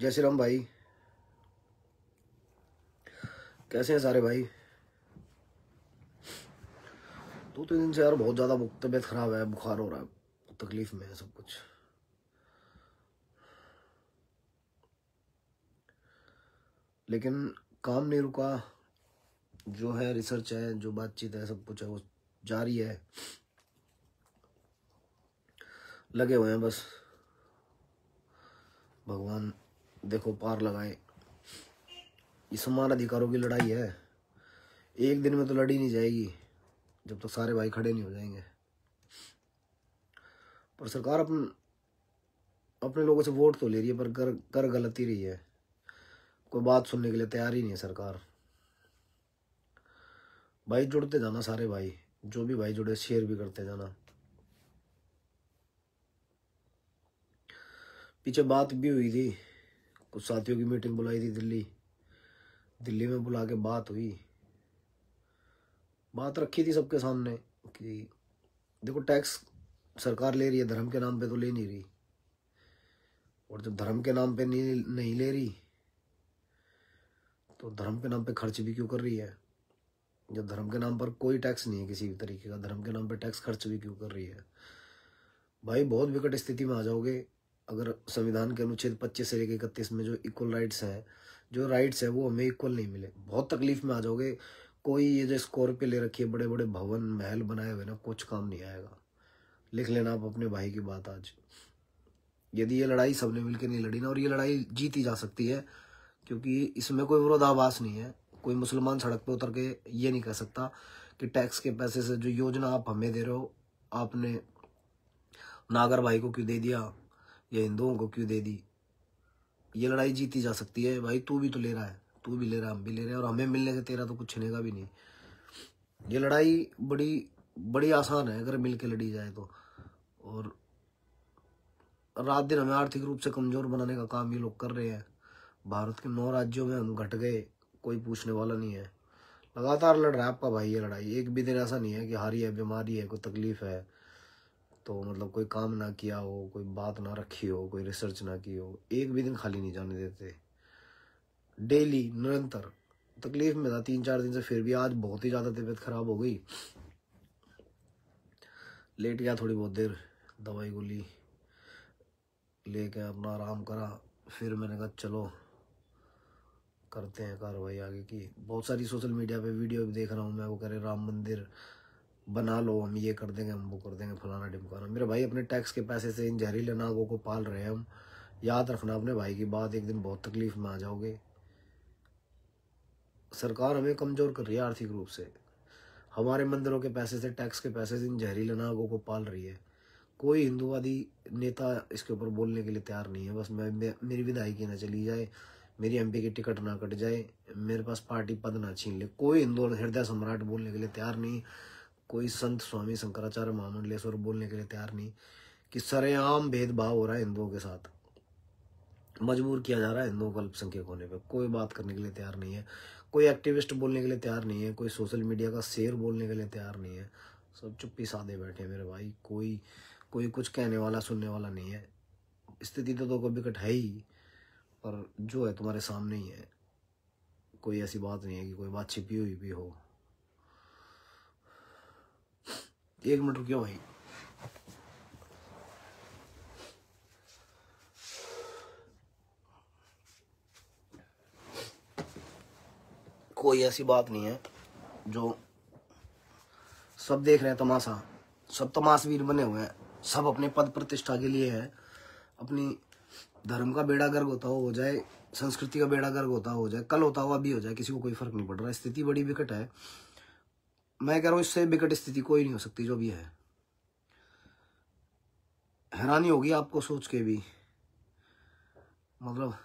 जय श्री राम भाई, कैसे हैं सारे भाई? 2-3 दिन से यार बहुत ज्यादा तबीयत खराब है, बुखार हो रहा है, तकलीफ में है सब कुछ। लेकिन काम नहीं रुका, जो है रिसर्च है, जो बातचीत है, सब कुछ है वो जारी है। लगे हुए हैं बस, भगवान देखो पार लगाए। ये समान अधिकारों की लड़ाई है, एक दिन में तो लड़ी नहीं जाएगी जब तक तो सारे भाई खड़े नहीं हो जाएंगे। पर सरकार अपने लोगों से वोट तो ले रही है, पर कर गलत ही रही है। कोई बात सुनने के लिए तैयार ही नहीं है सरकार। भाई जुड़ते जाना सारे भाई, जो भी भाई जुड़े शेयर भी करते जाना। पीछे बात भी हुई थी, कुछ साथियों की मीटिंग बुलाई थी दिल्ली में बुला के बात हुई, बात रखी थी सबके सामने कि देखो टैक्स सरकार ले रही है, धर्म के नाम पे तो ले नहीं रही, और जब धर्म के नाम पे नहीं ले रही तो धर्म के नाम पे खर्च भी क्यों कर रही है? जब धर्म के नाम पर कोई टैक्स नहीं है किसी भी तरीके का, धर्म के नाम पे टैक्स खर्च भी क्यों कर रही है? भाई बहुत विकट स्थिति में आ जाओगे अगर संविधान के अनुच्छेद 25 से लेकर 31 में जो इक्वल राइट्स हैं, जो राइट्स है वो हमें इक्वल नहीं मिले, बहुत तकलीफ में आ जाओगे। कोई ये जो स्कॉर्पियो ले रखी है, बड़े बड़े भवन महल बनाए हुए ना, कुछ काम नहीं आएगा। लिख लेना आप अपने भाई की बात आज। यदि ये लड़ाई सबने मिलकर नहीं लड़ी ना, और ये लड़ाई जीती जा सकती है, क्योंकि इसमें कोई विरोधाभास नहीं है। कोई मुसलमान सड़क पे उतर के ये नहीं कह सकता कि टैक्स के पैसे से जो योजना आप हमें दे रहे हो, आपने नागर भाई को क्यों दे दिया या हिंदुओं को क्यों दे दी। ये लड़ाई जीती जा सकती है भाई। तू भी तो ले रहा है, तू भी ले रहा है, हम भी ले रहे हैं, और हमें मिलने से तेरा तो कुछ छिनेगा भी नहीं। ये लड़ाई बड़ी बड़ी आसान है अगर मिल के लड़ी जाए तो। और रात दिन हमें आर्थिक रूप से कमजोर बनाने का काम ये लोग कर रहे हैं। भारत के 9 राज्यों में हम घट गए, कोई पूछने वाला नहीं है। लगातार लड़ रहा है आपका भाई ये लड़ाई। एक भी दिन ऐसा नहीं है कि हारी है, बीमारी है, कोई तकलीफ है तो मतलब कोई काम ना किया हो, कोई बात ना रखी हो, कोई रिसर्च ना की हो, एक भी दिन खाली नहीं जाने देते। डेली निरंतर तकलीफ में था 3-4 दिन से, फिर भी आज बहुत ही ज्यादा तबीयत खराब हो गई। लेट गया थोड़ी बहुत देर, दवाई गोली लेके अपना आराम करा। फिर मैंने कहा चलो करते हैं कार्रवाई आगे की। बहुत सारी सोशल मीडिया पे वीडियो भी देख रहा हूँ मैं, वो कह रहे राम मंदिर बना लो, हम ये कर देंगे, हम वो कर देंगे, फलाना ढिमकाना। मेरे भाई अपने टैक्स के पैसे से इन जहरीले नागों को पाल रहे हैं हम। याद रखना अपने भाई की बात, एक दिन बहुत तकलीफ में आ जाओगे। सरकार हमें कमजोर कर रही है आर्थिक रूप से, हमारे मंदिरों के पैसे से, टैक्स के पैसे से इन जहरीले नागों को पाल रही है। कोई हिंदूवादी नेता इसके ऊपर बोलने के लिए तैयार नहीं है। बस मेरी विधायकी ना चली जाए, मेरी एमपी की टिकट ना कट जाए, मेरे पास पार्टी पद ना छीन ले, कोई हिंदू हृदय सम्राट बोलने के लिए तैयार नहीं। कोई संत स्वामी शंकराचार्य महामंडलेश्वर बोलने के लिए तैयार नहीं कि सरेआम भेदभाव हो रहा है हिंदुओं के साथ, मजबूर किया जा रहा है हिंदुओं को अल्पसंख्यक होने पे। कोई बात करने के लिए तैयार नहीं है, कोई एक्टिविस्ट बोलने के लिए तैयार नहीं है, कोई सोशल मीडिया का शेर बोलने के लिए तैयार नहीं है। सब चुप्पी साधे बैठे हैं मेरे भाई। कोई कोई कुछ कहने वाला सुनने वाला नहीं है। स्थिति तो कोई विकट है ही, पर जो है तुम्हारे सामने ही है। कोई ऐसी बात नहीं है कि कोई बात छिपी हुई भी हो। 1 मिनट रुकियो भाई। कोई ऐसी बात नहीं है, जो सब देख रहे हैं तमाशा, सब तमाशवीर बने हुए हैं, सब अपने पद प्रतिष्ठा के लिए है। अपनी धर्म का बेड़ा गर्क होता हो जाए, संस्कृति का बेड़ा गर्क होता हो जाए, कल होता हुआ भी हो जाए, किसी को कोई फर्क नहीं पड़ रहा। स्थिति बड़ी विकट है, मैं कह रहा हूँ इससे विकट स्थिति कोई नहीं हो सकती जो भी है। हैरानी होगी आपको सोच के भी, मतलब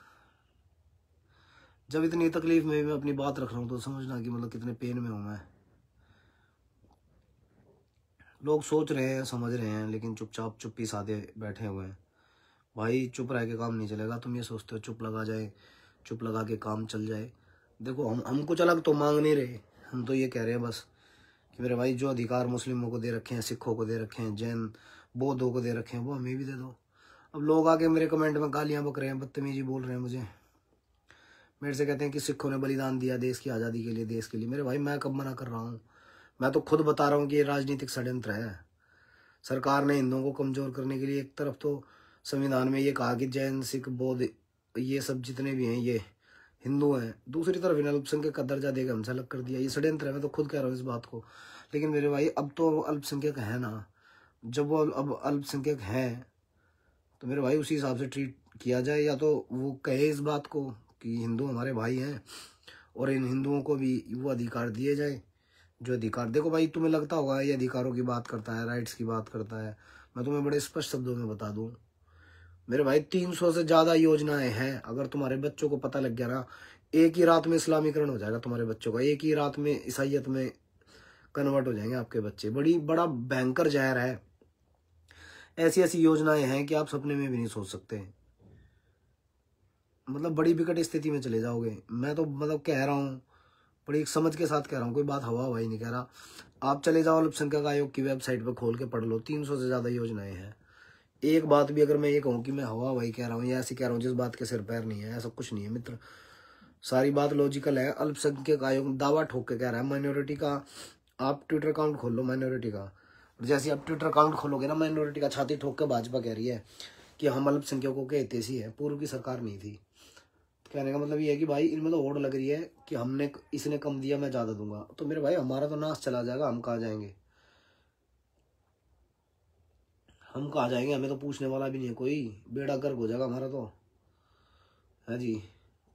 जब इतनी तकलीफ में मैं अपनी बात रख रहा हूँ तो समझना कि मतलब कितने पेन में हूं मैं। लोग सोच रहे हैं, समझ रहे हैं, लेकिन चुपचाप चुप्पी साधे बैठे हुए हैं। भाई चुप रह के काम नहीं चलेगा। तुम ये सोचते हो चुप लगा के काम चल जाए। देखो हम कुछ अलग तो मांग नहीं रहे, हम तो ये कह रहे हैं बस कि मेरे भाई जो अधिकार मुस्लिमों को दे रखे हैं, सिखों को दे रखे हैं, जैन बौद्धों को दे रखे हैं, वो हमें भी दे दो। अब लोग आके मेरे कमेंट में गालियां बक रहे हैं, बदतमीजी बोल रहे हैं मुझे, मेरे से कहते हैं कि सिखों ने बलिदान दिया देश की आज़ादी के लिए, देश के लिए। मेरे भाई मैं कब मना कर रहा हूँ? मैं तो खुद बता रहा हूँ कि ये राजनीतिक षड्यंत्र है। सरकार ने हिंदुओं को कमजोर करने के लिए एक तरफ तो संविधान में ये कहा कि जैन सिख बौद्ध ये सब जितने भी हैं ये हिंदू हैं, दूसरी तरफ इन्हें अल्पसंख्यक का दर्जा देकर हमसे अलग कर दिया। ये षड्यंत्र है, मैं तो खुद कह रहा हूँ इस बात को। लेकिन मेरे भाई अब तो अल्पसंख्यक है ना, जब वो अब अल्पसंख्यक है तो मेरे भाई उसी हिसाब से ट्रीट किया जाए, या तो वो कहे इस बात को कि हिंदू हमारे भाई हैं और इन हिंदुओं को भी वो अधिकार दिए जाए जो अधिकार। देखो भाई तुम्हें लगता होगा ये अधिकारों की बात करता है, राइट्स की बात करता है, मैं तुम्हें बड़े स्पष्ट शब्दों में बता दूं मेरे भाई 300 से ज्यादा योजनाएं हैं। अगर तुम्हारे बच्चों को पता लग गया ना, एक ही रात में इस्लामीकरण हो जाएगा तुम्हारे बच्चों का, एक ही रात में ईसाइयत में कन्वर्ट हो जाएंगे आपके बच्चे। बड़ा भयंकर जहर है। ऐसी ऐसी योजनाएं हैं कि आप सपने में भी नहीं सोच सकते, मतलब बड़ी विकट स्थिति में चले जाओगे। मैं तो मतलब कह रहा हूँ, बड़ी समझ के साथ कह रहा हूँ, कोई बात हवा हवाई नहीं कह रहा। आप चले जाओ अल्पसंख्यक आयोग की वेबसाइट पर खोल के पढ़ लो, 300 से ज्यादा योजनाएं हैं। एक बात भी अगर मैं ये कहूँ कि मैं हवा हवाई कह रहा हूँ या ऐसे कह रहा हूँ जिस बात के सिर पैर नहीं है, ऐसा कुछ नहीं है मित्र। सारी बात लॉजिकल है। अल्पसंख्यक आयोग दावा ठोक के कह रहा है माइनॉरिटी का, आप ट्विटर अकाउंट खोल लो माइनॉरिटी का, जैसे आप ट्विटर अकाउंट खोलोगे ना माइनॉरिटी का, छाती ठोक के भाजपा कह रही है कि हम अल्पसंख्यकों के हितैषी है, पूर्व की सरकार नहीं थी। कहने का मतलब ये है कि भाई इनमें तो होड़ लग रही है कि हमने इसने कम दिया मैं ज्यादा दूंगा, तो मेरे भाई हमारा तो नाश चला जाएगा। हम कहाँ जाएंगे, हम कहाँ जाएंगे? हमें तो पूछने वाला भी नहीं है कोई, बेड़ा गर्क हो जाएगा हमारा तो, है जी।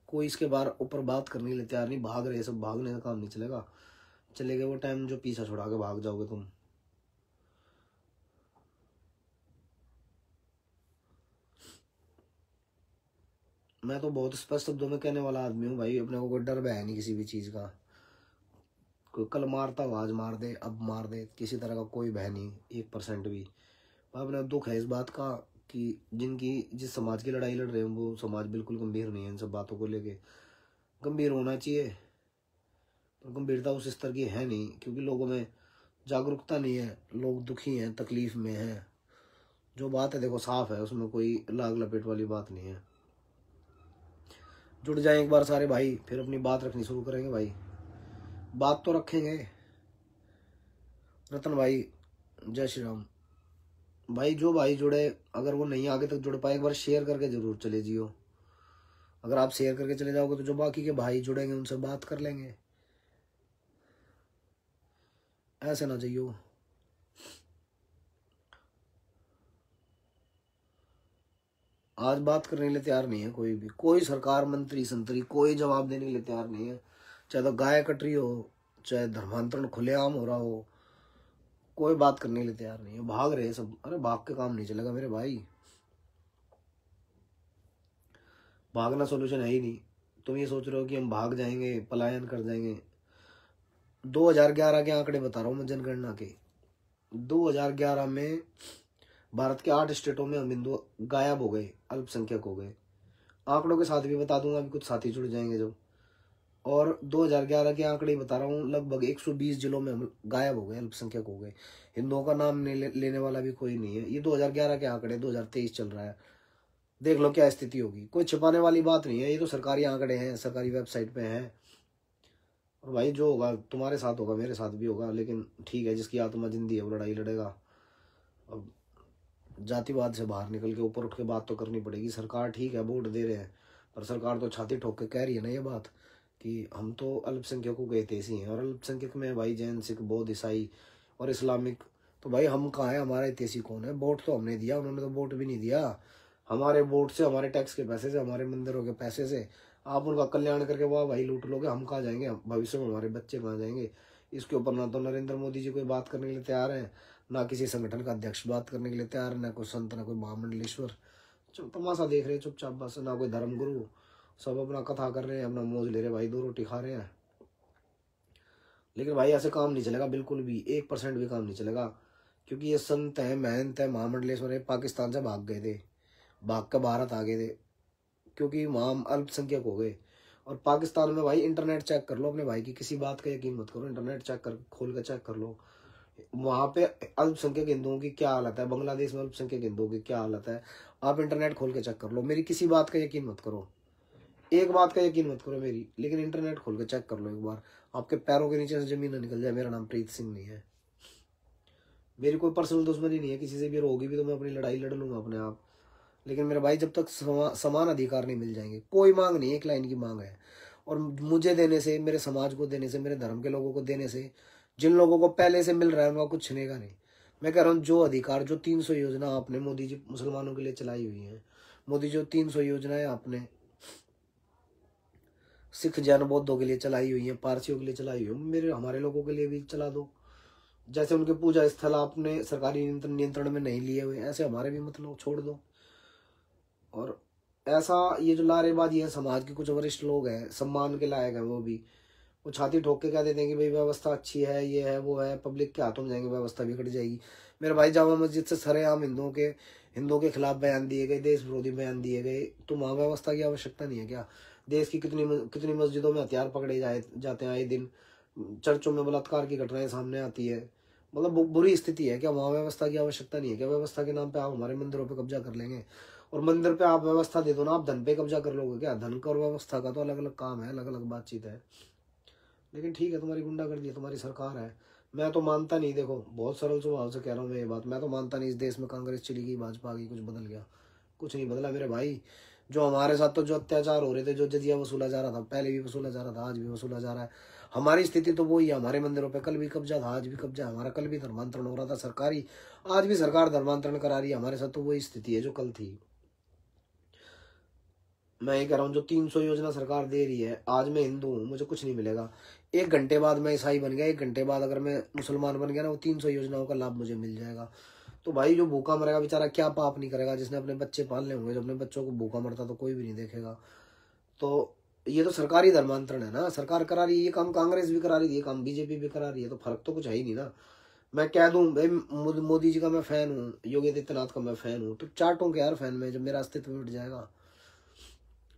कोई इसके बार ऊपर बात करने के लिए तैयार नहीं, भाग रहे सब, भागने का काम नहीं चलेगा। चलेगा वो टाइम जो पीछा छुड़ा के भाग जाओगे तुम। मैं तो बहुत स्पष्ट शब्दों में कहने वाला आदमी हूँ भाई, अपने को कोई डर भय नहीं किसी भी चीज का। कोई कल मारता हो आज मार दे, अब मार दे, किसी तरह का कोई भय नहीं 1% भी। अपना दुख है इस बात का कि जिनकी जिस समाज की लड़ाई लड़ रहे हैं वो समाज बिल्कुल गंभीर नहीं है इन सब बातों को लेके। गंभीर होना चाहिए पर गंभीरता उस स्तर की है नहीं, क्योंकि लोगों में जागरूकता नहीं है, लोग दुखी हैं, तकलीफ में हैं। जो बात है देखो साफ है, उसमें कोई लाग लपेट वाली बात नहीं है। जुड़ जाए एक बार सारे भाई, फिर अपनी बात रखनी शुरू करेंगे भाई, बात तो रखेंगे। रतन भाई जय श्री राम भाई। जो भाई जुड़े, अगर वो नहीं आगे तक जुड़ पाए, एक बार शेयर करके जरूर चले जियो। अगर आप शेयर करके चले जाओगे तो जो बाकी के भाई जुड़ेंगे उनसे बात कर लेंगे, ऐसे ना चाहिए। आज बात करने के लिए तैयार नहीं है कोई भी, कोई सरकार मंत्री संतरी कोई जवाब देने के लिए तैयार नहीं है। चाहे तो गाय कट रही हो, चाहे धर्मांतरण खुलेआम हो रहा हो, कोई बात करने के लिए तैयार नहीं है, भाग रहे सब। अरे भाग के काम नहीं चलेगा मेरे भाई, भागना सोल्यूशन है ही नहीं। तुम ये सोच रहे हो कि हम भाग जाएंगे, पलायन कर जाएंगे। 2011 के आंकड़े बता रहा हूँ मैं, जनगणना के। 2011 में भारत के 8 स्टेटों में हम हिंदू गायब हो गए, अल्पसंख्यक हो गए। आंकड़ों के साथ भी बता दूंगा, अभी कुछ साथी जुड़ जाएंगे जो। और 2011 के आंकड़े बता रहा हूँ, लगभग 120 जिलों में हम गायब हो गए, अल्पसंख्यक हो गए। हिंदुओं का नाम लेने वाला भी कोई नहीं है। ये 2011 के आंकड़े, 2023 चल रहा है, देख लो क्या स्थिति होगी। कोई छिपाने वाली बात नहीं है, ये तो सरकारी आंकड़े हैं, सरकारी वेबसाइट पे हैं। और भाई जो होगा तुम्हारे साथ होगा, मेरे साथ भी होगा, लेकिन ठीक है, जिसकी आत्मा जिंदी है वो लड़ाई लड़ेगा। अब जातिवाद से बाहर निकल के ऊपर उठ के बात तो करनी पड़ेगी। सरकार ठीक है वोट दे रहे हैं, पर सरकार तो छाती ठोक के कह रही है ना ये बात कि हम तो अल्पसंख्यकों के हितैषी हैं। और अल्पसंख्यक में भाई जैन सिख बौद्ध ईसाई और इस्लामिक, तो भाई हम कहाँ है, हमारा हितैषी कौन है? वोट तो हमने दिया, उन्होंने तो वोट भी नहीं दिया। हमारे वोट से, हमारे टैक्स के पैसे से, हमारे मंदिरों के पैसे से आप उनका कल्याण करके वाह भाई लूट लोगे, हम कहाँ जाएंगे? भविष्य में हमारे बच्चे कहाँ जाएंगे? इसके ऊपर ना तो नरेंद्र मोदी जी कोई बात करने के लिए तैयार है, ना किसी संगठन का अध्यक्ष बात करने के लिए तैयार है, ना कोई संत, ना कोई महामंडलेश्वर। तमाशा देख रहे चुपचाप बस, ना कोई धर्म गुरु, सब अपना कथा कर रहे हैं, अपना मौज ले रहे भाई, 2 रोटी खा रहे हैं। लेकिन भाई ऐसे काम नहीं चलेगा बिल्कुल भी, 1% भी काम नहीं चलेगा। क्योंकि ये संत है, महंत है, महामंडलेश्वर है, पाकिस्तान से भाग गए थे, भाग कर भारत आ गए थे, क्योंकि वहाँ अल्पसंख्यक हो गए। और पाकिस्तान में भाई इंटरनेट चेक कर लो अपने भाई की, किसी बात का यकीन मत करो, इंटरनेट चेक कर, खोल कर चेक कर लो वहां पे अल्पसंख्यक हिंदुओं की क्या हालत है, बांग्लादेश में अल्पसंख्यक हिंदुओं की क्या हालत है, आप इंटरनेट खोल के चेक कर लो, मेरी किसी बात का यकीन मत करो, एक बात का यकीन मत करो मेरी, लेकिन इंटरनेट खोल के चेक कर लो एक बार, आपके पैरों के नीचे से जमीन ना निकल जाए। मेरा नाम प्रीत सिंह नहीं है, मेरी कोई पर्सनल दुश्मनी नहीं है किसी से भी, होगी भी तो मैं अपनी लड़ाई लड़ लूंगा अपने आप। लेकिन मेरे भाई जब तक समान अधिकार नहीं मिल जाएंगे, कोई मांग नहीं, एक लाइन की मांग है, और मुझे देने से, मेरे समाज को देने से, मेरे धर्म के लोगों को देने से, जिन लोगों को पहले से मिल रहा है उनका कुछ छीनेगा नहीं। मैं कह रहा हूँ जो अधिकार, जो 300 योजना आपने मोदी जी मुसलमानों के लिए चलाई हुई है, मोदी जो 300 योजनाएं आपने सिख जैन बौद्धों के लिए चलाई हुई है, पारसियों के लिए चलाई हुई है, मेरे हमारे लोगों के लिए भी चला दो। जैसे उनके पूजा स्थल आपने सरकारी नियंत्रण में नहीं लिए हुए, ऐसे हमारे भी मतलब छोड़ दो। और ऐसा ये जो लारेबाजी है, समाज के कुछ वरिष्ठ लोग हैं, सम्मान के लायक हैं, वो छाती ठोक के कह देते हैं कि भाई व्यवस्था अच्छी है, ये है वो है, पब्लिक के हाथों में जाएंगे व्यवस्था बिगड़ जाएगी। मेरे भाई जामा मस्जिद से सरेआम हिंदुओं के खिलाफ बयान दिए गए, देश विरोधी बयान दिए गए, तो वहाँ व्यवस्था की आवश्यकता नहीं है क्या? देश की कितनी मस्जिदों में हथियार पकड़े जाते हैं आए दिन, चर्चों में बलात्कार की घटनाएं सामने आती है, मतलब बुरी स्थिति है। क्या वहाँ व्यवस्था की आवश्यकता नहीं है क्या? व्यवस्था के नाम पे आप हमारे मंदिरों पे कब्जा कर लेंगे, और मंदिर पे आप व्यवस्था दे दो ना, आप धन पे कब्जा कर लोगे क्या? धन का और व्यवस्था का तो अलग अलग काम है, अलग अलग बातचीत है। लेकिन ठीक है, तुम्हारी गुंडागर्दी है, तुम्हारी सरकार है। मैं तो मानता नहीं, देखो बहुत सरल स्वभाव से कह रहा हूँ मैं ये बात, मैं तो मानता नहीं इस देश में कांग्रेस चली गई, भाजपा आ गई, कुछ बदल गया, कुछ नहीं बदला मेरे भाई। जो हमारे साथ तो जो अत्याचार हो रहे थे, जो जजिया वसूला जा रहा था, पहले भी वसूला जा रहा था, आज भी वसूला जा रहा है, हमारी स्थिति तो वही है। हमारे मंदिरों पे कल भी कब्जा था, आज भी कब्जा, हमारा कल भी धर्मांतरण हो रहा था सरकारी, आज भी सरकार धर्मांतरण करा रही है, हमारे साथ तो वही स्थिति है जो कल थी। मैं ये कह रहा हूँ जो 300 योजना सरकार दे रही है, आज मैं हिंदू हूँ, मुझे कुछ नहीं मिलेगा, 1 घंटे बाद मैं ईसाई बन गया, 1 घंटे बाद अगर मैं मुसलमान बन गया ना, वो 300 योजनाओं का लाभ मुझे मिल जाएगा। तो भाई जो भूखा मरेगा बेचारा क्या पाप नहीं करेगा? जिसने अपने बच्चे पालने होंगे, जो अपने बच्चों को भूखा मरता तो कोई भी नहीं देखेगा। तो ये तो सरकारी धर्मांतरण है ना, सरकार करा रही है, ये काम कांग्रेस भी करा रही है, ये काम बीजेपी भी करा रही है, तो फर्क तो कुछ है ही नहीं ना। मैं कह दूं भाई मोदी जी का मैं फैन हूँ, योगी आदित्यनाथ का मैं फैन हूँ, तो चाटों के यार फैन में, जब मेरा अस्तित्व मिट जाएगा।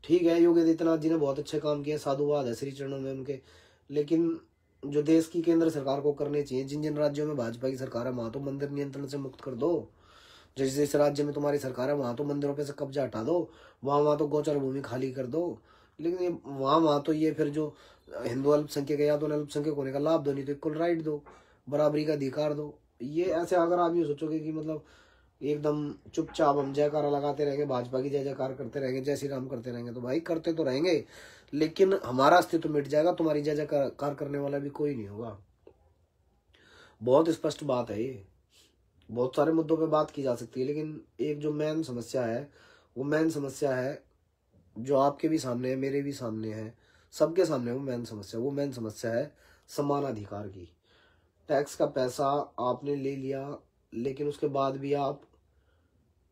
ठीक है, योगी आदित्यनाथ जी ने बहुत अच्छे काम किए, साधुवाद है श्री चरणों में उनके, लेकिन जो देश की केंद्र सरकार को करने चाहिए, जिन जिन राज्यों में भाजपा की सरकार है वहां तो मंदिर नियंत्रण से मुक्त कर दो। जिस जिस राज्य में तुम्हारी सरकार है वहां तो मंदिरों पे से कब्जा हटा दो, वहां तो गोचर भूमि खाली कर दो। लेकिन ये वहां तो ये फिर जो हिंदू अल्पसंख्यक है, या तो अल्पसंख्यक होने का लाभ दो, नहीं तो इक्वल राइट दो, बराबरी का अधिकार दो। ये ऐसे अगर आप ये सोचोगे कि मतलब एकदम चुपचाप हम जयकारा लगाते रहेंगे, भाजपा की जय जयकार करते रहेंगे, जय श्री राम करते रहेंगे, तो भाई करते तो रहेंगे, लेकिन हमारा अस्तित्व मिट जाएगा, तुम्हारी जय जयकार करने वाला भी कोई नहीं होगा। बहुत स्पष्ट बात है ये। बहुत सारे मुद्दों पे बात की जा सकती है, लेकिन एक जो मेन समस्या है, वो मेन समस्या है जो आपके भी सामने है, मेरे भी सामने है, सबके सामने वो मेन समस्या है समानाधिकार की। टैक्स का पैसा आपने ले लिया, लेकिन उसके बाद भी आप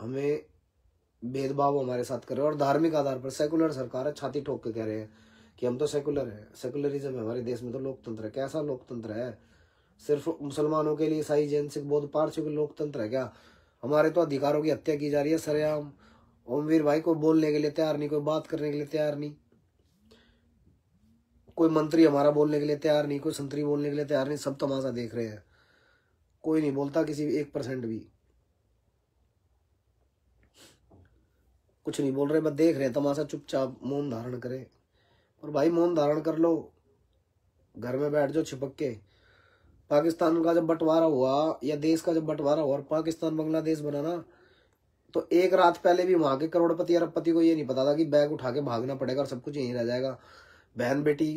हमें भेदभाव हमारे साथ कर रहे हो, और धार्मिक आधार पर सेकुलर सरकार है, छाती ठोक के कह रहे हैं कि हम तो सेकुलर है, सेकुलरिज्म है हमारे देश में, तो लोकतंत्र है। कैसा लोकतंत्र है? सिर्फ मुसलमानों के लिए, ईसाई जैन सिख बौद्ध पारसियों के लोकतंत्र है क्या? हमारे तो अधिकारों की हत्या की जा रही है सरेआम। ओमवीर भाई कोई बोलने के लिए तैयार नहीं, कोई बात करने के लिए तैयार नहीं, कोई मंत्री हमारा बोलने के लिए तैयार नहीं, कोई संतरी बोलने के लिए तैयार नहीं, सब तमाशा देख रहे हैं, कोई नहीं बोलता, किसी 1% भी कुछ नहीं बोल रहे, बस देख रहे हैं तमाशा, चुपचाप मौन धारण करे। और भाई मौन धारण कर लो, घर में बैठ जाओ छिपक के। पाकिस्तान का जब बंटवारा हुआ, या देश का जब बंटवारा हुआ और पाकिस्तान बांग्लादेश बना ना, तो एक रात पहले भी वहां के करोड़पति अरबपति को ये नहीं पता था कि बैग उठा के भागना पड़ेगा और सब कुछ यहीं रह जाएगा, बहन बेटी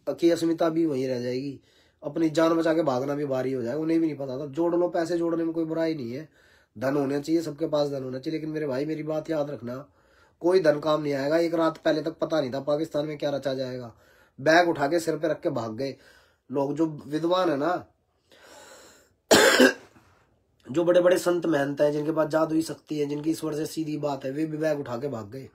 की अस्मिता भी वहीं रह जाएगी, अपनी जान बचा के भागना भी भारी हो जाएगा, उन्हें भी नहीं पता था। जोड़ लो, पैसे जोड़ने में कोई बुराई नहीं है, धन होना चाहिए, सबके पास धन होना चाहिए, लेकिन मेरे भाई मेरी बात याद रखना, कोई धन काम नहीं आएगा। एक रात पहले तक पता नहीं था पाकिस्तान में क्या रचा जाएगा, बैग उठा के सिर पे रख के भाग गए लोग। जो विद्वान है ना, जो बड़े बड़े संत महंत हैं, जिनके पास जादुई शक्ति है, जिनकी ईश्वर से सीधी बात है, वे भी बैग उठा के भाग गए।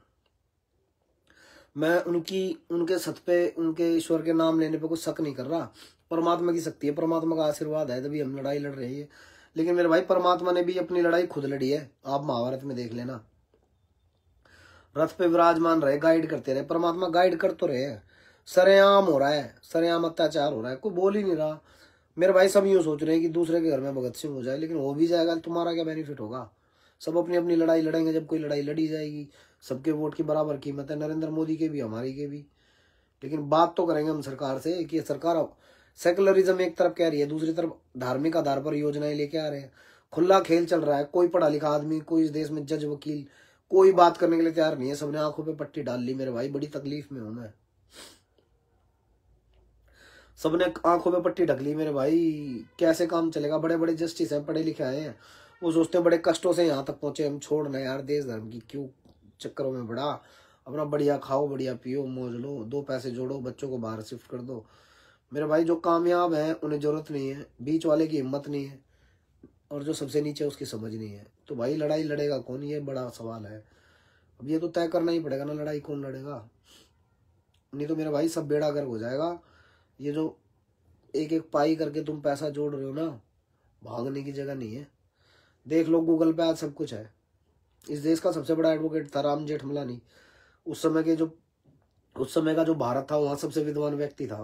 मैं उनके सत पे, उनके ईश्वर के नाम लेने पे कुछ शक नहीं कर रहा, परमात्मा की शक्ति है, परमात्मा का आशीर्वाद है, तभी हम लड़ाई लड़ रहे हैं। लेकिन मेरे भाई परमात्मा ने भी अपनी लड़ाई खुद लड़ी है, आप महाभारत में देख लेना, रथ पे विराजमान रहे, गाइड करते रहे, परमात्मा गाइड कर तो रहे हैं। सरेआम हो रहा है, सरेआम अत्याचार हो रहा है, कोई बोल ही नहीं रहा। मेरे भाई सब यूं सोच रहे हैं कि दूसरे के घर में भगत सिंह हो जाए, लेकिन हो भी जाएगा तुम्हारा क्या बेनिफिट होगा? सब अपनी अपनी लड़ाई लड़ेंगे, जब कोई लड़ाई लड़ी जाएगी। सबके वोट की बराबर कीमत है, नरेंद्र मोदी के भी हमारी के भी। लेकिन बात तो करेंगे हम सरकार से कि सरकार सेकुलरिज्म एक तरफ कह रही है, दूसरी तरफ धार्मिक आधार पर योजनाएं लेके आ रहे हैं। खुला खेल चल रहा है, कोई पढ़ा लिखा आदमी, कोई इस देश में जज वकील कोई बात करने के लिए तैयार नहीं है। सबने आंखों पे पट्टी डाल ली मेरे भाई, बड़ी तकलीफ में हूं मैं। सबने आंखों पे पट्टी ढक ली मेरे भाई, कैसे काम चलेगा। बड़े बड़े जस्टिस हैं, पढ़े लिखे आए हैं, वो सोचते हैं बड़े कष्टों से यहाँ तक पहुंचे, हम छोड़ ना यार, देश धर्म की क्यों चक्करों में पड़ा। अपना बढ़िया खाओ, बढ़िया पियो, मौज लो, 2 पैसे जोड़ो, बच्चों को बाहर शिफ्ट कर दो। मेरे भाई जो कामयाब है उन्हें जरूरत नहीं है, बीच वाले की हिम्मत नहीं है, और जो सबसे नीचे उसकी समझ नहीं है। तो भाई लड़ाई लड़ेगा कौन, ये बड़ा सवाल है। अब ये तो तय करना ही पड़ेगा ना, लड़ाई कौन लड़ेगा। नहीं तो मेरे भाई सब बेड़ा गर्क हो जाएगा। ये जो एक एक पाई करके तुम पैसा जोड़ रहे हो ना, भागने की जगह नहीं है। देख लो गूगल पे आज सब कुछ है। इस देश का सबसे बड़ा एडवोकेट था राम जेठमलानी। उस समय का जो भारत था, वहां सबसे विद्वान व्यक्ति था,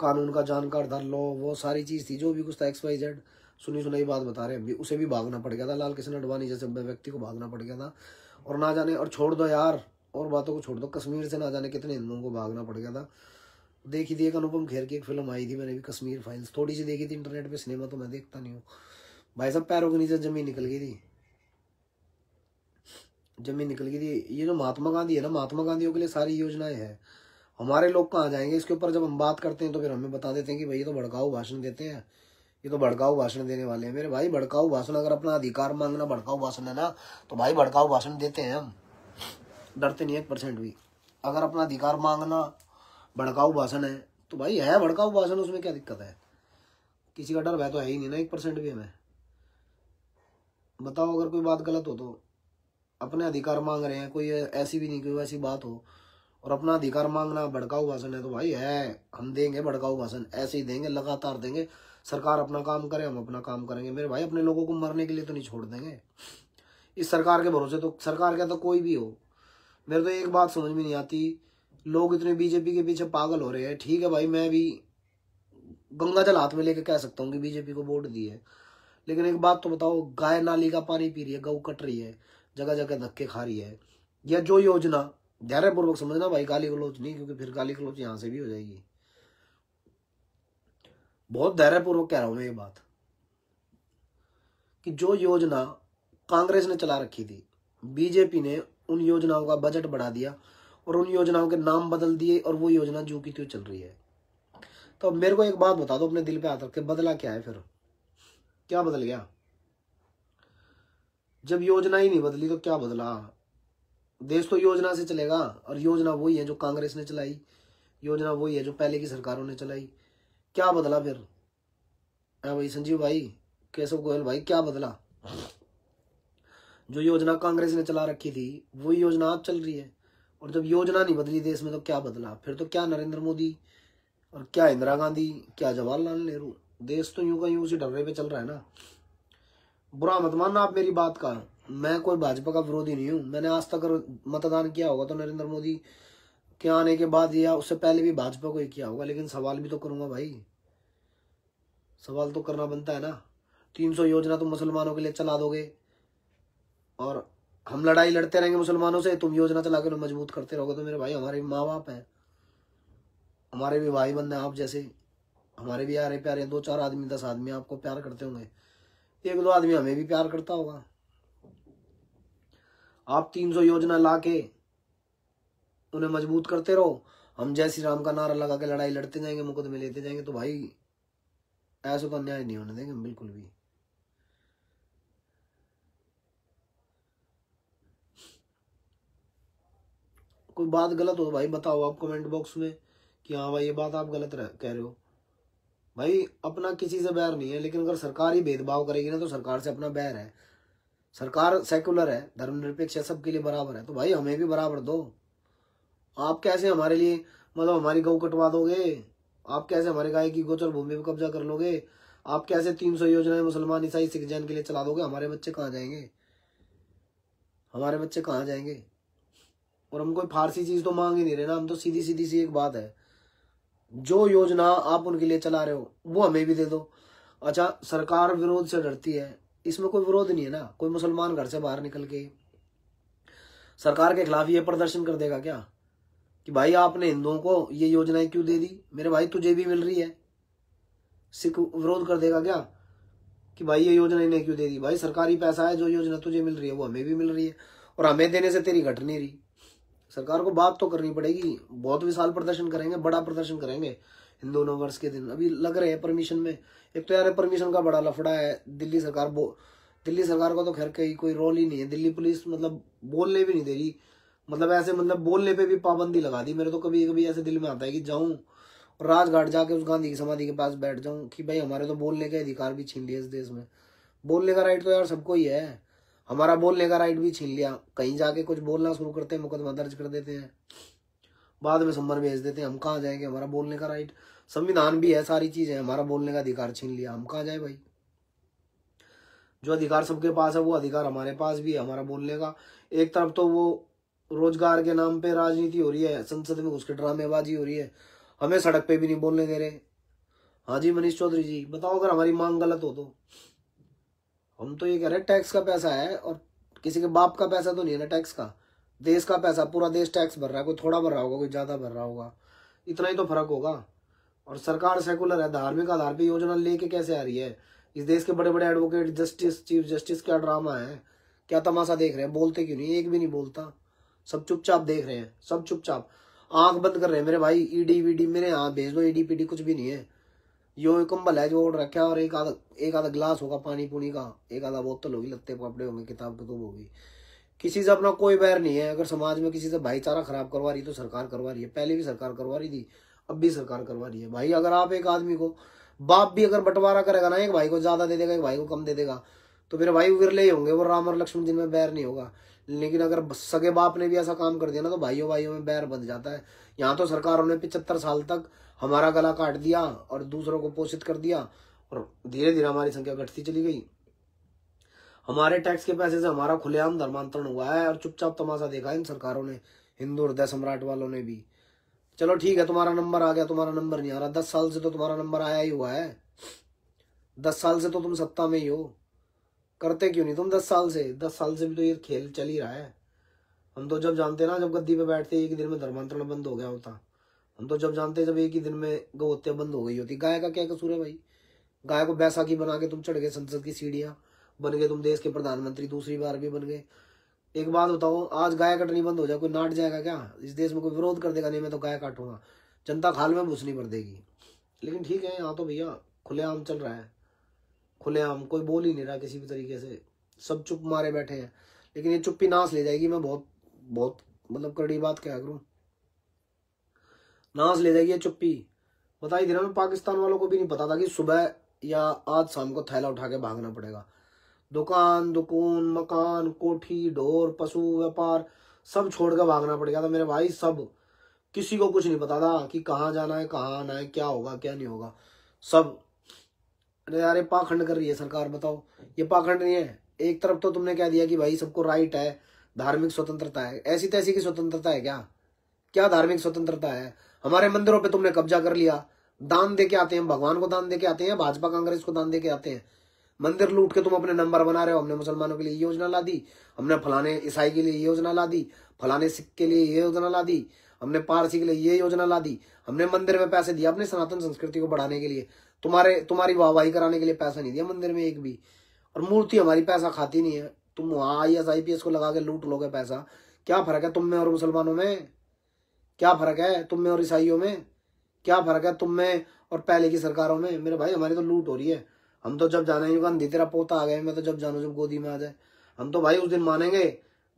कानून का जानकार था, लॉ वो सारी चीज थी, जो भी कुछ था XYZ। सुनी सुनाई बात बता रहे हैं अभी, उसे भी भागना पड़ गया था। लाल कृष्ण आडवाणी जैसे व्यक्ति को भागना पड़ गया था। और ना जाने, और छोड़ दो यार, और बातों को छोड़ दो, कश्मीर से ना जाने कितने हिंदुओं को भागना पड़ गया था। देखी थी एक अनुपम खेर की एक फिल्म आई थी, मैंने भी कश्मीर फाइल्स थोड़ी सी देखी थी इंटरनेट पे। सिनेमा तो मैं देखता नहीं हूँ भाई साहब, पैरों के नीचे जमीन निकल गई थी, जमीन निकल गई थी। ये जो महात्मा गांधी है ना, महात्मा गांधियों के लिए सारी योजनाएं हैं। हमारे लोग कहाँ जाएंगे इसके ऊपर। जब हम बात करते हैं तो फिर हमें बता देते हैं कि भाई ये तो भड़काऊ भाषण देते हैं, ये तो भड़काऊ भाषण देने वाले हैं। मेरे भाई भड़काऊ भाषण, अगर अपना अधिकार मांगना भड़काऊ भाषण है ना, तो भाई भड़काऊ भाषण देते हैं हम, डरते नहीं 1% भी। अगर अपना अधिकार मांगना भड़काऊ भाषण है तो भाई है भड़काऊ भाषण, उसमें क्या दिक्कत है। किसी का डर भय तो है ही नहीं ना 1% भी हमें। बताओ अगर कोई बात गलत हो तो, अपने अधिकार मांग रहे हैं, कोई ऐसी भी नहीं कोई ऐसी बात हो, और अपना अधिकार मांगना भड़काऊ भाषण है तो भाई है, हम देंगे भड़काऊ भाषण, ऐसे ही देंगे, लगातार देंगे। सरकार अपना काम करे, हम अपना काम करेंगे मेरे भाई। अपने लोगों को मरने के लिए तो नहीं छोड़ देंगे इस सरकार के भरोसे। तो सरकार क्या तो कोई भी हो, मेरे तो एक बात समझ में नहीं आती, लोग इतने बीजेपी के पीछे पागल हो रहे हैं। ठीक है भाई, मैं भी गंगा जल हाथ में लेके कह सकता हूँ कि बीजेपी को वोट दी है, लेकिन एक बात तो बताओ, गाय नाली का पानी पी रही है, गऊ कट रही है, जगह जगह धक्के खा रही है, या जो योजना, धैर्यपूर्वक समझना भाई, गाली गलौज नहीं, क्योंकि फिर गाली गलौज यहां से भी हो जाएगी। बहुत धैर्यपूर्वक कह रहा हूं मैं ये बात, कि जो योजना कांग्रेस ने चला रखी थी, बीजेपी ने उन योजनाओं का बजट बढ़ा दिया और उन योजनाओं के नाम बदल दिए, और वो योजना जो की त्यों चल रही है। तो अब मेरे को एक बात बता दो अपने दिल पे हाथ रख के, बदला क्या है फिर, क्या बदल गया। जब योजना ही नहीं बदली तो क्या बदला। देश तो योजना से चलेगा, और योजना वही है जो कांग्रेस ने चलाई, योजना वही है जो पहले की सरकारों ने चलाई। क्या बदला फिर भाई संजीव भाई, केशव गोयल भाई, क्या बदला। जो योजना कांग्रेस ने चला रखी थी वही योजना आज चल रही है, और जब योजना नहीं बदली देश में तो क्या बदला फिर। तो क्या नरेंद्र मोदी, और क्या इंदिरा गांधी, क्या जवाहरलाल नेहरू, देश तो यूं का यूं उसी ढर्रे पे चल रहा है ना। बुरा मत मानना आप मेरी बात का, मैं कोई भाजपा का विरोधी नहीं हूं। मैंने आज तक मतदान किया होगा तो नरेंद्र मोदी के आने के बाद, या उससे पहले भी भाजपा को ही किया होगा, लेकिन सवाल भी तो करूंगा भाई, सवाल तो करना बनता है ना। 300 योजना तुम मुसलमानों के लिए चला दोगे, और हम लड़ाई लड़ते रहेंगे मुसलमानों से, तुम योजना चला कर मजबूत करते रहोगे। तो मेरे भाई हमारे भी माँ बाप हैं, हमारे भी भाई बंधे हैं आप जैसे, हमारे भी यारे प्यारे 2-4 आदमी 10 आदमी आपको प्यार करते होंगे, 1-2 आदमी हमें भी प्यार करता होगा। आप 300 योजना लाके उन्हें मजबूत करते रहो, हम जय श्री राम का नारा लगा के लड़ाई लड़ते जाएंगे, मुकदमे लेते जाएंगे, तो भाई ऐसा तो अन्याय नहीं होने देंगे बिल्कुल भी। कोई बात गलत हो तो भाई बताओ आप कमेंट बॉक्स में कि हाँ भाई ये बात आप गलत कह रहे हो। भाई अपना किसी से बैर नहीं है, लेकिन अगर सरकार ही भेदभाव करेगी ना तो सरकार से अपना बैर है। सरकार सेकुलर है, धर्मनिरपेक्ष है, सबके लिए बराबर है, तो भाई हमें भी बराबर दो। आप कैसे हमारे लिए, मतलब हमारी गौ कटवा दोगे, आप कैसे हमारे गाय की गोचर भूमि पर कब्जा कर लोगे, आप कैसे 300 योजनाएं मुसलमान ईसाई सिख जैन के लिए चला दोगे। हमारे बच्चे कहाँ जाएंगे, हमारे बच्चे कहाँ जाएंगे। और हम कोई फारसी चीज तो मांग ही नहीं रहे ना, हम तो सीधी सीधी सी एक बात है, जो योजना आप उनके लिए चला रहे हो वो हमें भी दे दो। अच्छा सरकार विरोध से डरती है, इसमें कोई विरोध नहीं है ना। कोई मुसलमान घर से बाहर निकल के सरकार के खिलाफ ये प्रदर्शन कर देगा क्या कि भाई आपने हिंदुओं को ये योजनाएं क्यों दे दी, मेरे भाई तुझे भी मिल रही है। सिख विरोध कर देगा क्या कि भाई ये योजना इन्हें क्यों दे दी। भाई सरकारी पैसा है, जो योजना तुझे मिल रही है वो हमें भी मिल रही है, और हमें देने से तेरी घट नहीं रही। सरकार को बात तो करनी पड़ेगी। बहुत विशाल प्रदर्शन करेंगे, बड़ा प्रदर्शन करेंगे हिंदू नववर्ष के दिन। अभी लग रहे हैं परमिशन में। एक तो यार परमिशन का बड़ा लफड़ा है। दिल्ली सरकार को तो खैर कहीं कोई रोल ही नहीं है। दिल्ली पुलिस मतलब बोलने भी नहीं दे रही, मतलब ऐसे मतलब बोलने पे भी पाबंदी लगा दी। मेरे तो कभी कभी ऐसे दिल में आता है कि जाऊं और राजघाट जाके उस गांधी की समाधि के पास बैठ जाऊं कि भाई हमारे तो बोलने के अधिकार भी छीन लिए इस देश में। बोलने का राइट तो यार सबको ही है, हमारा बोलने का राइट भी छीन लिया। कहीं जाके कुछ बोलना शुरू करते हैं, मुकदमा दर्ज कर देते हैं, बाद में सम्मन भेज देते हैं। हम कहाँ जाएंगे, हमारा बोलने का राइट, संविधान भी है, सारी चीजें, हमारा बोलने का अधिकार छीन लिया, हम कहाँ जाए भाई। जो अधिकार सबके पास है वो अधिकार हमारे पास भी है, हमारा बोलने का। एक तरफ तो वो रोजगार के नाम पे राजनीति हो रही है, संसद में घुस के ड्रामेबाजी हो रही है, हमें सड़क पे भी नहीं बोलने दे रहे। हाँ जी मनीष चौधरी जी बताओ, अगर हमारी मांग गलत हो तो। हम तो ये कह रहे हैं टैक्स का पैसा है, और किसी के बाप का पैसा तो नहीं है ना टैक्स का, देश का पैसा, पूरा देश टैक्स भर रहा है। कोई थोड़ा भर रहा होगा, कोई ज्यादा भर रहा होगा, इतना ही तो फर्क होगा। और सरकार सेकुलर है, धार्मिक आधार पे योजना लेके कैसे आ रही है। इस देश के बड़े बड़े एडवोकेट, जस्टिस, चीफ जस्टिस, क्या ड्रामा है, क्या तमाशा देख रहे हैं। बोलते क्यों नहीं, एक भी नहीं बोलता, सब चुपचाप देख रहे हैं, सब चुपचाप आंख बंद कर रहे हैं। मेरे भाई ईडी वीडी मेरे यहाँ भेज दो, ईडी पीडी कुछ भी नहीं है। यो कंबल है जो ओढ़ रखा है, और एक आधा गिलास होगा पानी पुनी का, एक आधा बोतल होगी, लत्ते कपड़े होंगे, किताब कतुब होगी। किसी से अपना कोई बैर नहीं है। अगर समाज में किसी से भाईचारा खराब करवा रही तो सरकार करवा रही है, पहले भी सरकार करवा रही थी, अब भी सरकार करवा रही है। भाई अगर आप एक आदमी को, बाप भी अगर बंटवारा करेगा ना, एक भाई को ज्यादा दे देगा, एक भाई को कम दे देगा, तो मेरे भाई विरले ही होंगे, वो राम और लक्ष्मण जिनमें बैर नहीं होगा। लेकिन अगर सगे बाप ने भी ऐसा काम कर दिया ना, तो भाइयों भाइयों में बैर बन जाता है। यहाँ तो सरकारों ने 75 साल तक हमारा गला काट दिया और दूसरों को पोषित कर दिया, और धीरे धीरे हमारी संख्या घटती चली गई। हमारे टैक्स के पैसे से हमारा खुलेआम धर्मांतरण हुआ है, और चुपचाप तमाशा देखा इन सरकारों ने, हिंदू हृदय सम्राट वालों ने भी। चलो ठीक है, तुम्हारा नंबर आ गया, तुम्हारा नंबर नहीं आ रहा। 10 साल से तो तुम्हारा नंबर आया ही हुआ है, 10 साल से तो तुम सत्ता में ही हो। करते क्यों नहीं तुम 10 साल से? 10 साल से भी तो ये खेल चल ही रहा है। हम तो जब जानते ना, जब गद्दी पे बैठते एक ही दिन में धर्मांतरण बंद हो गया होता। हम तो जब जानते जब एक ही दिन में गौ हत्या बंद हो गई होती। गाय का क्या कसूर है भाई? गाय को बैसाखी बना के तुम चढ़ गए संसद की सीढ़ियां, बन गए तुम देश के प्रधानमंत्री, दूसरी बार भी बन गए। एक बात बताओ, आज गाय कटनी बंद हो जाए, कोई नाट जाएगा क्या? इस देश में कोई विरोध कर देगा? नहीं मैं तो गाय काटूंगा, जनता खाल में घुसनी भर देगी। लेकिन ठीक है, यहाँ तो भैया खुलेआम चल रहा है, खुलेआम, कोई बोल ही नहीं रहा किसी भी तरीके से, सब चुप मारे बैठे हैं। लेकिन ये चुप्पी नाश ले जाएगी। मैं बहुत बहुत मतलब कड़ी बात क्या करूं, नाश ले जाएगी ये चुप्पी। बताई थी ना मैं, पाकिस्तान वालों को भी नहीं पता था कि सुबह या आज शाम को थैला उठा के भागना पड़ेगा। दुकान दुकान, मकान, कोठी, ढोर, पशु व्यापार सब छोड़ कर भागना पड़ गया था मेरे भाई। सब, किसी को कुछ नहीं पता था कि कहाँ जाना है, कहाँ आना है, क्या होगा क्या नहीं होगा, सब। अरे यार ये पाखंड कर रही है सरकार, बताओ ये पाखंड नहीं है? एक तरफ तो तुमने कह दिया कि भाई सबको राइट है, धार्मिक स्वतंत्रता है, ऐसी तैसी की स्वतंत्रता है क्या? क्या धार्मिक स्वतंत्रता है? हमारे मंदिरों पे तुमने कब्जा कर लिया, दान दे के आते हैं, भगवान को दान दे के आते हैं, भाजपा कांग्रेस को दान दे के आते हैं। मंदिर लूट के तुम अपने नंबर बना रहे हो। हमने मुसलमानों के लिए योजना ला दी, हमने फलाने ईसाई के लिए योजना ला दी, फलाने सिख के लिए ये योजना ला दी, हमने पारसी के लिए ये योजना ला दी, हमने मंदिर में पैसे दिया अपनी सनातन संस्कृति को बढ़ाने के लिए। तुम्हारी वाहवाही कराने के लिए पैसा नहीं दिया मंदिर में एक भी। और मूर्ति हमारी पैसा खाती नहीं है, तुम वहां IAS IPS को लगा के लूट लोगे पैसा। क्या फर्क है तुम में और मुसलमानों में? क्या फर्क है तुम में और ईसाइयों में? क्या फर्क है तुम में और पहले की सरकारों में? मेरे भाई हमारी तो लूट हो रही है। हम तो जब जाने गांधी तेरा पोता आ गए, मैं तो जब जानू जब गोदी में आ जाए। हम तो भाई उस दिन मानेंगे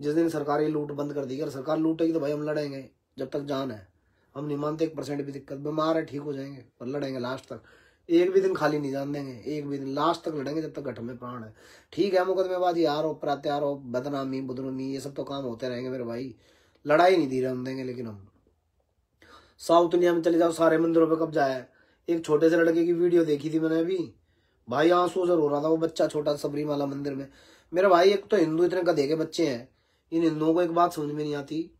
जिस दिन सरकार ये लूट बंद कर दी। अगर सरकार लूटेगी तो भाई हम लड़ेंगे जब तक जान है। हम नहीं मानते 1% भी दिक्कत, बीमार है ठीक हो जाएंगे पर लड़ेंगे लास्ट तक। एक भी दिन खाली नहीं जान देंगे, एक भी दिन, लास्ट तक लड़ेंगे जब तक घट में प्राण है। ठीक है, मुकदमेबाजी, आरोप प्रत्यारोप, बदनामी बदरूमी, ये सब तो काम होते रहेंगे मेरे भाई। लड़ाई नहीं धीरे हम देंगे। लेकिन हम साउथ इंडिया में चले जाओ, सारे मंदिरों पे कब्जा है। एक छोटे से लड़के की वीडियो देखी थी मैंने अभी, भाई आंसू से रो रहा था वो बच्चा, छोटा सबरीमाला मंदिर में। मेरे भाई एक तो हिंदू इतने गधे के बच्चे हैं, इन हिंदुओं को एक बात समझ में नहीं आती।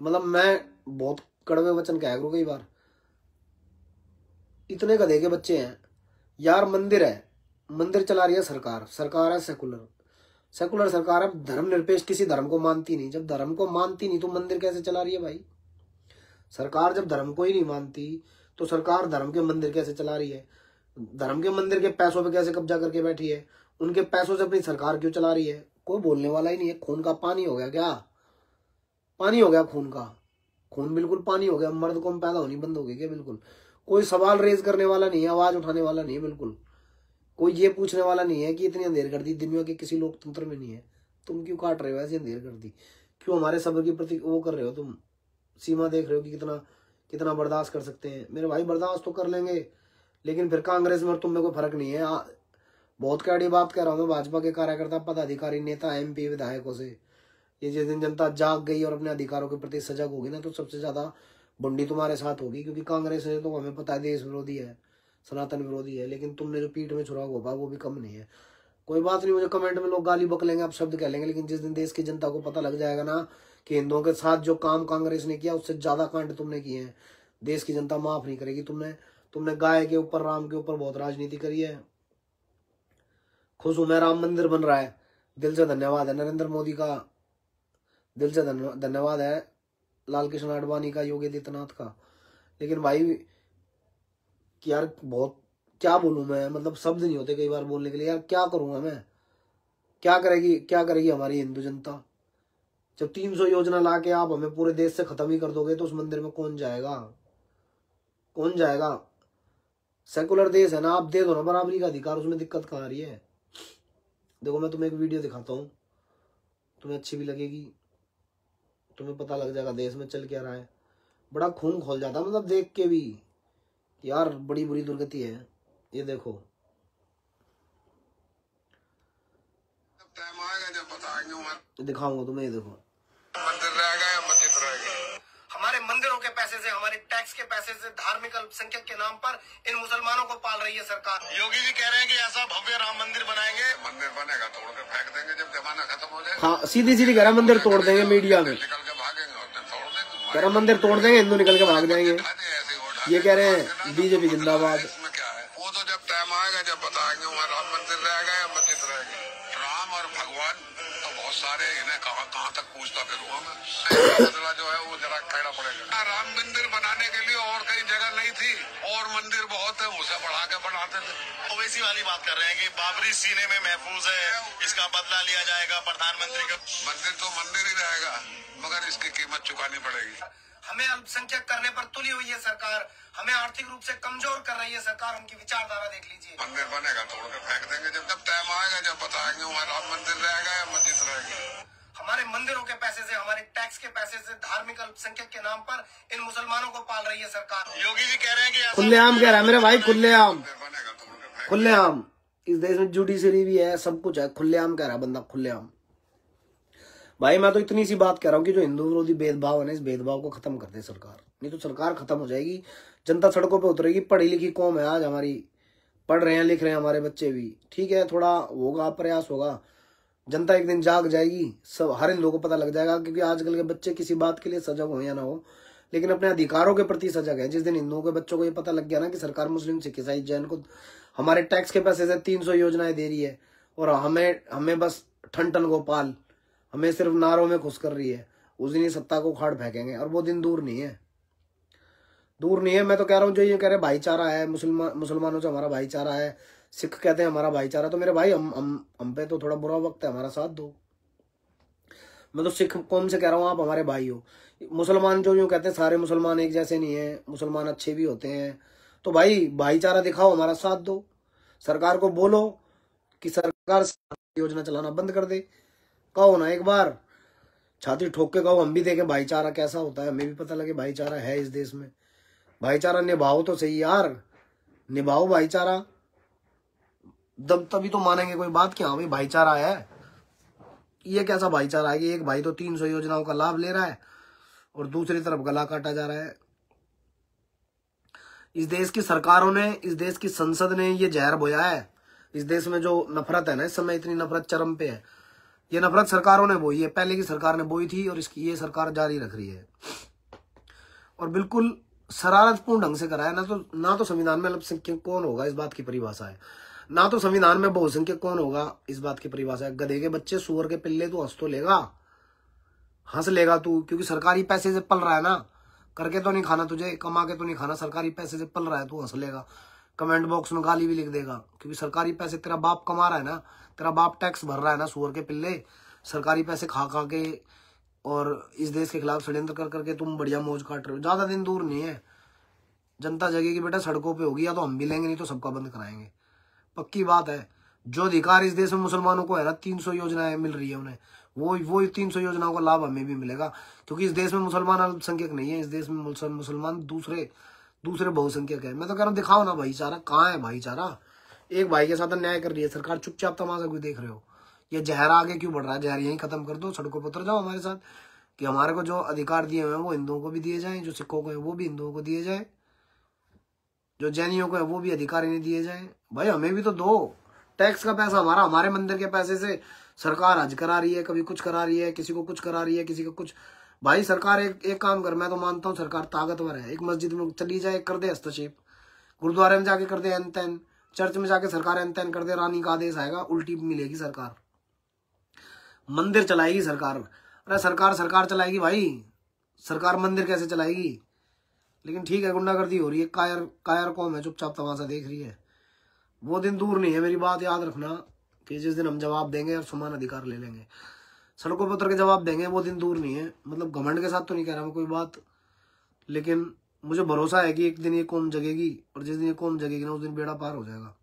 मतलब मैं बहुत कड़वे वचन कह करूं कई बार, इतने गधे के बच्चे हैं यार। मंदिर है, मंदिर चला रही है सरकार, सरकार है सेकुलर, सेकुलर सरकार है, धर्मनिरपेक्ष किसी धर्म को मानती नहीं। जब धर्म को मानती नहीं तो मंदिर कैसे चला रही है भाई? सरकार जब धर्म को ही नहीं मानती तो सरकार धर्म के मंदिर कैसे चला रही है? धर्म के मंदिर के पैसों पे कैसे कब्जा करके बैठी है? उनके पैसों से अपनी सरकार क्यों चला रही है? कोई बोलने वाला ही नहीं है। खून का पानी हो गया क्या? पानी हो गया खून का, खून बिल्कुल पानी हो गया। मर्द कौम पैदा होनी बंद हो गई क्या? बिल्कुल कोई सवाल रेज करने वाला नहीं है, आवाज उठाने वाला नहीं है, बिल्कुल कोई ये पूछने वाला नहीं है कि इतनी अंधेर कर दी दुनिया के किसी लोकतंत्र में नहीं है। तुम क्यों काट रहे हो ऐसे? अंधेर कर दी क्यों? हमारे सब्र की प्रति वो कर रहे हो तुम, सीमा देख रहे हो कि कितना कितना बर्दाश्त कर सकते हैं। मेरे भाई बर्दाश्त तो कर लेंगे, लेकिन फिर कांग्रेस में और तुम में कोई फर्क नहीं है। बहुत कड़ी बात कह रहा हूँ मैं भाजपा के कार्यकर्ता, पदाधिकारी, नेता, MP, विधायकों से। ये जिस दिन जनता जाग गई और अपने अधिकारों के प्रति सजग होगी ना, तो सबसे ज्यादा बंडी तुम्हारे साथ होगी। क्योंकि कांग्रेस है तो हमें पता है देश विरोधी है, सनातन विरोधी है, लेकिन तुमने जो पीठ में छुरा घोपा वो भी कम नहीं है। कोई बात नहीं, मुझे कमेंट में लोग गाली बकलेंगे, आप शब्द कह लेंगे, लेकिन जिस दिन देश की जनता को पता लग जाएगा ना कि हिंदुओं के साथ जो काम कांग्रेस ने किया उससे ज्यादा कांड तुमने किए हैं, देश की जनता माफ नहीं करेगी। तुमने गाय के ऊपर, राम के ऊपर बहुत राजनीति करी है। खुश हूं मैं, राम मंदिर बन रहा है, दिल से धन्यवाद है नरेंद्र मोदी का, दिल से धन्यवाद है लाल कृष्ण आडवाणी का, योगी आदित्यनाथ का। लेकिन भाई कि यार बहुत क्या बोलूं मैं, मतलब शब्द नहीं होते कई बार बोलने के लिए। यार क्या करूंगा मैं? क्या करेगी हमारी हिंदू जनता? जब 300 योजना ला के आप हमें पूरे देश से खत्म ही कर दोगे तो उस मंदिर में कौन जाएगा? कौन जाएगा? सेकुलर देश है ना, आप दे दो ना बराबरी का अधिकार, उसमें दिक्कत कहाँ आ रही है? देखो मैं तुम्हें एक वीडियो दिखाता हूँ, तुम्हें अच्छी भी लगेगी, तुम्हें पता लग जाएगा देश में चल क्या रहा है। बड़ा खून खोल जाता मतलब देख के भी, यार बड़ी बुरी दुर्गति है। ये देखो, टाइम आएगा जब बताएंगे, दिखाऊंगा तुम्हें। ये देखो, मंदिर रहेगा या मस्जिद रहेगा? हमारे मंदिरों के पैसे से, हमारे टैक्स के पैसे से धार्मिक अल्पसंख्यक के नाम पर इन मुसलमानों को पाल रही है सरकार। योगी जी कह रहे हैं कि ऐसा भव्य राम मंदिर बनाएंगे, मंदिर बनेगा तोड़ के फेंक देंगे जब जमाना खत्म हो जाए। हाँ, सीधी सीधी कह रहा मंदिर तोड़ देंगे, मीडिया में निकल के भागेंगे, कह रहा मंदिर तोड़ देंगे, हिंदू निकल के भाग जाएंगे। ये कह रहे हैं BJP जिंदाबाद। वो तो जब टाइम आएगा जब बताएंगे वहाँ राम मंदिर रहेगा या मस्जिद रहेगी। राम और भगवान तो बहुत सारे, इन्हें कहाँ तक पूछता फिरूंगा मैं। जो है वो जरा कहना पड़ेगा। राम मंदिर बनाने के लिए और कई जगह नहीं थी, और मंदिर बहुत है, उसे बढ़ा के बनाते थे। ओवैसी वाली बात कर रहे हैं कि बाबरी सीने में महफूज है, इसका बदला लिया जाएगा प्रधानमंत्री का। मंदिर तो मंदिर ही रहेगा, मगर इसकी कीमत चुकानी पड़ेगी। हमें अल्पसंख्यक करने पर तुली हुई है सरकार, हमें आर्थिक रूप से कमजोर कर रही है सरकार। उनकी विचारधारा देख लीजिए। मंदिर बनेगा तोड़ के फेंक देंगे जब टाइम आएगा जब बताएंगे वहाँ राम मंदिर रहेगा या मस्जिद रहेगी। हमारे मंदिरों के पैसे से, हमारे टैक्स के पैसे से धार्मिक अल्पसंख्यक के नाम पर इन मुसलमानों को पाल रही है सरकार। योगी जी कह रहे हैं कि खुलेआम कह रहा है मेरे भाई, खुलेआम, खुलेआम। इस देश में जुडिशरी भी है, सब कुछ है, खुलेआम कह रहा है बंदा, खुलेआम। भाई मैं तो इतनी सी बात कह रहा हूँ कि जो हिंदू विरोधी भेदभाव है ना, इस भेदभाव को खत्म कर दे सरकार, नहीं तो सरकार खत्म हो जाएगी, जनता सड़कों पे उतरेगी। पढ़ी लिखी कौम है आज हमारी, पढ़ रहे हैं लिख रहे हैं हमारे बच्चे भी, ठीक है, थोड़ा होगा प्रयास होगा, जनता एक दिन जाग जाएगी, सब हर हिंदू को पता लग जाएगा। क्योंकि आजकल के बच्चे किसी बात के लिए सजग हो या ना हो, लेकिन अपने अधिकारों के प्रति सजग है। जिस दिन हिंदुओं के बच्चों को ये पता लग गया ना कि सरकार मुस्लिम, सिख, ईसाई, जैन को हमारे टैक्स के पैसे से 300 योजनाएं दे रही है और हमें बस ठन ठन गोपाल, हमें सिर्फ नारों में खुश कर रही है, उस दिन ही सत्ता को उखाड़ फेंकेंगे। और वो दिन दूर नहीं है, दूर नहीं है। मैं तो कह रहा हूँ जो ये कह रहे भाईचारा है, मुसलमानों से हमारा भाईचारा है, सिख कहते हैं हमारा भाईचारा, तो मेरे भाई हम पे तो थोड़ा बुरा वक्त है, हमारा साथ दो। मैं तो सिख कौम से कह रहा हूँ आप हमारे भाई हो। मुसलमान जो यूँ कहते हैं सारे मुसलमान एक जैसे नहीं है, मुसलमान अच्छे भी होते हैं, तो भाई भाईचारा दिखाओ, हमारा साथ दो। सरकार को बोलो कि सरकार योजना चलाना बंद कर दे, कहो ना एक बार, छाती ठोक के कहो, हम भी देखें भाईचारा कैसा होता है, हमें भी पता लगे भाईचारा है इस देश में। भाईचारा निभाओ तो सही यार, निभाओ भाईचारा, तभी तो मानेंगे कोई बात कि हाँ भाई भाईचारा है। ये कैसा भाईचारा है कि एक भाई तो 300 योजनाओं का लाभ ले रहा है और दूसरी तरफ गला काटा जा रहा है। इस देश की सरकारों ने, इस देश की संसद ने ये जहर बोया है। इस देश में जो नफरत है ना, इस समय इतनी नफरत चरम पे है, ये नफरत सरकारों ने बोई है, पहले की सरकार ने बोई थी और इसकी ये सरकार जारी रख रही है। और बिल्कुल शरारतपूर्ण ढंग से करा है ना तो संविधान में अल्पसंख्यक कौन होगा इस बात की परिभाषा है, ना तो संविधान में बहुसंख्यक कौन होगा, इस बात की परिभाषा है। गधे के बच्चे, सुअर के पिल्ले, तू हंस तो लेगा, हंस लेगा तू, क्योंकि सरकारी पैसे से पल रहा है ना, करके तो नहीं खाना तुझे, कमा के तो नहीं खाना, सरकारी पैसे से पल रहा है, तू हंस लेगा, कमेंट बॉक्स में गाली भी लिख देगा, क्योंकि सरकारी पैसे तेरा बाप कमा रहा है ना, तेरा बाप टैक्स भर रहा है ना, सुअर के पिल्ले, सरकारी पैसे खा खा के, और इस देश के खिलाफ षड्यंत्र कर करके तुम बढ़िया मौज काट रहे हो। ज्यादा दिन दूर नहीं है, जनता जगेगी बेटा, सड़कों पे होगी, या तो हम भी लेंगे, नहीं तो सबका बंद कराएंगे, पक्की बात है। जो अधिकार इस देश में मुसलमानों को है ना, 300 योजनाएं मिल रही है उन्हें, वो 300 योजनाओं का लाभ हमें भी मिलेगा, क्योंकि इस देश में मुसलमान अल्पसंख्यक नहीं है, इस देश में मुसलमान दूसरे बहुसंख्यक है। मैं तो कह रहा हूँ दिखाओ ना भाईचारा, कहाँ है भाईचारा? एक भाई के साथ अन्याय कर रही है सरकार, चुपचाप तमाशा क्यों देख रहे हो? ये जहर आगे क्यों बढ़ रहा है? जहर यहीं खत्म कर दो, सड़कों पर उतर जाओ हमारे साथ, कि हमारे को जो अधिकार दिए हुए हैं वो हिंदुओं को भी दिए जाएं, जो सिखों को है वो भी हिंदुओं को दिए जाए, जो जैनियों को है वो भी अधिकार इन्हें दिए जाए। भाई हमें भी तो दो, टैक्स का पैसा हमारा, हमारे मंदिर के पैसे से सरकार हज करा रही है, कभी कुछ करा रही है, किसी को कुछ करा रही है, किसी को कुछ। भाई सरकार एक काम कर, मैं तो मानता हूँ सरकार ताकतवर है, एक मस्जिद में चली जाए, कर दे हस्तक्षेप, गुरुद्वारे में जाके कर दे एन तैन, चर्च में जाके सरकार एन तैन कर दे, रानी का आदेश आएगा, उल्टी मिलेगी सरकार, मंदिर चलाएगी सरकार। अरे सरकार चलाएगी भाई, सरकार मंदिर कैसे चलाएगी? लेकिन ठीक है, गुंडागर्दी हो रही है, कायर कौम है, चुपचाप तमाशा देख रही है। वो दिन दूर नहीं है, मेरी बात याद रखना, कि जिस दिन हम जवाब देंगे और समान अधिकार ले लेंगे, सड़कों पर उतर के जवाब देंगे, वो दिन दूर नहीं है। मतलब घमंड के साथ तो नहीं कह रहा मैं कोई बात, लेकिन मुझे भरोसा है कि एक दिन ये कौम जगेगी, और जिस दिन ये कौम जगेगी ना, उस दिन बेड़ा पार हो जाएगा,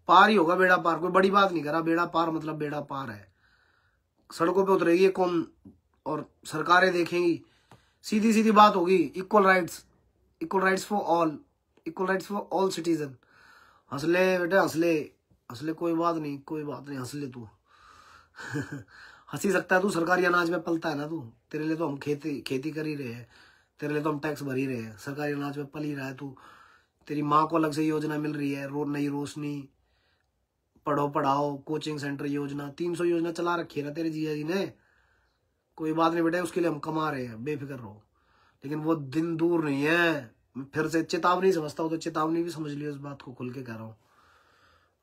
पार ही होगा बेड़ा पार। कोई बड़ी बात नहीं करा, बेड़ा पार मतलब बेड़ा पार है। सड़कों पे उतरेगी ये कौम और सरकारें देखेंगी, सीधी सीधी बात होगी, equal rights for all, equal rights for all citizen. हंस ले बेटा, हंस ले, कोई बात नहीं, हंस ले तू हंसी सकता है तू, सरकारी अनाज में पलता है ना तू, तेरे लिए तो हम खेती कर ही रहे हैं, तेरे लिए तो हम टैक्स भर ही रहे हैं, सरकारी अनाज में पल ही रहा है तू। तेरी माँ को अलग से योजना मिल रही है, नई रोशनी, पढ़ो पढ़ाओ, कोचिंग सेंटर योजना, 300 योजना चला रखी है ना तेरे जीजा जी ने। कोई बात नहीं बेटा, उसके लिए हम कमा रहे हैं, बेफिक्र रहो, लेकिन वो दिन दूर नहीं है। फिर से चेतावनी समझता हूँ तो चेतावनी भी समझ लियो, इस बात को खुल के कह रहा हूँ।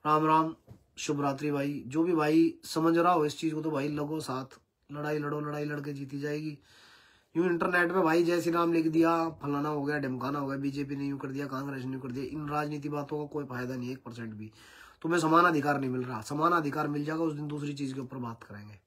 राम राम, शुभ रात्रि भाई। जो भी भाई समझ रहा हो इस चीज को, तो भाई लगो साथ, लड़ाई लड़ो, लड़ाई लड़के जीती जाएगी। यूं इंटरनेट पे भाई जय श्री राम लिख दिया, फलाना हो गया, ढिमकाना हो गया, बीजेपी ने यूं कर दिया, कांग्रेस ने यूं कर दिया, इन राजनीति बातों का कोई फायदा नहीं है 1% भी। तुम्हें समान अधिकार नहीं मिल रहा, समान अधिकार मिल जाएगा उस दिन दूसरी चीज के ऊपर बात करेंगे।